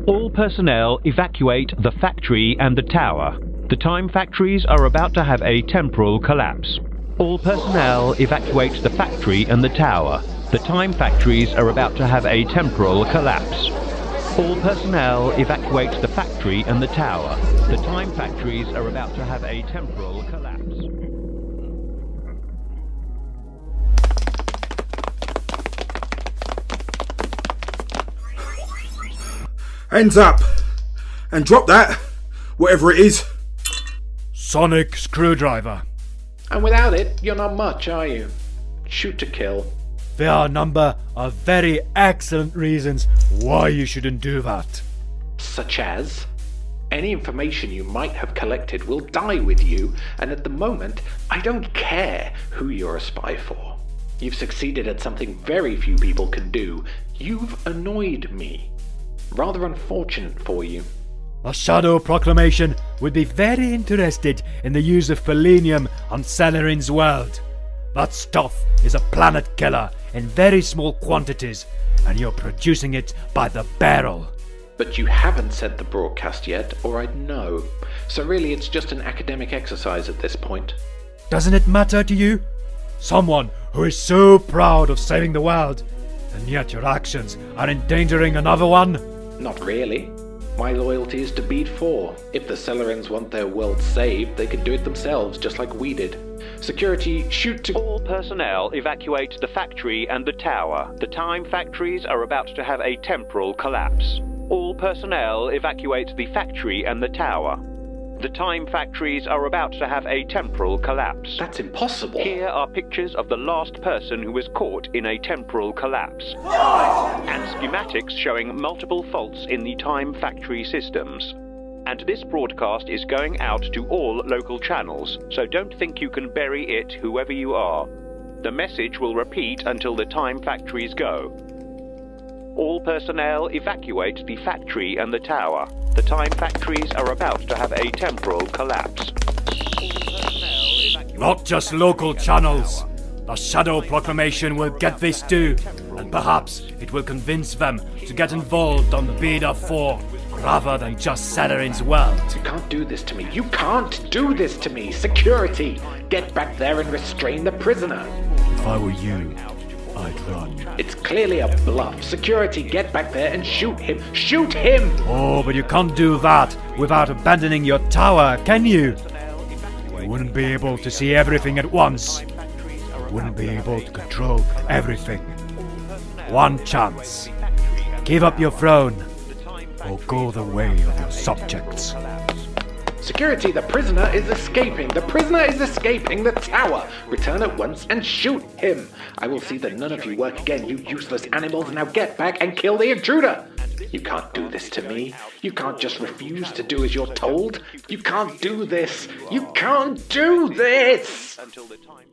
All personnel evacuate the factory and the tower. The time factories are about to have a temporal collapse. All personnel evacuate the factory and the tower. The time factories are about to have a temporal collapse. All personnel evacuate the factory and the tower. The time factories are about to have a temporal collapse. Hands up! And drop that, whatever it is. Sonic screwdriver. And without it, you're not much, are you? Shoot to kill. There are a number of very excellent reasons why you shouldn't do that. Such as? Any information you might have collected will die with you, and at the moment, I don't care who you're a spy for. You've succeeded at something very few people can do. You've annoyed me. Rather unfortunate for you. The Shadow Proclamation would be very interested in the use of polonium on Celerin's world. That stuff is a planet killer in very small quantities, and you're producing it by the barrel. But you haven't said the broadcast yet, or I'd know. So really it's just an academic exercise at this point. Doesn't it matter to you? Someone who is so proud of saving the world, and yet your actions are endangering another one? Not really. My loyalty is to Beat 4. If the Celerins want their world saved, they can do it themselves, just like we did. Security, shoot to... All personnel evacuate the factory and the tower. The time factories are about to have a temporal collapse. All personnel evacuate the factory and the tower. The time factories are about to have a temporal collapse. That's impossible. Here are pictures of the last person who was caught in a temporal collapse. And schematics showing multiple faults in the time factory systems. And this broadcast is going out to all local channels, so don't think you can bury it, whoever you are. The message will repeat until the time factories go. All personnel evacuate the factory and the tower. The time factories are about to have a temporal collapse. Not just local channels. The Shadow Proclamation will get this too, and perhaps it will convince them to get involved on Beta 4 rather than just Celerin's world. You can't do this to me. You can't do this to me. Security, get back there and restrain the prisoner. If I were you, I'd run. It's clearly a bluff. Security, get back there and shoot him. Shoot him! Oh, but you can't do that without abandoning your tower, can you? You wouldn't be able to see everything at once. You wouldn't be able to control everything. One chance. Give up your throne, or go the way of your subjects. Security, the prisoner is escaping. The prisoner is escaping the tower. Return at once and shoot him. I will see that none of you work again, you useless animals. Now get back and kill the intruder. You can't do this to me. You can't just refuse to do as you're told. You can't do this. You can't do this! Until the time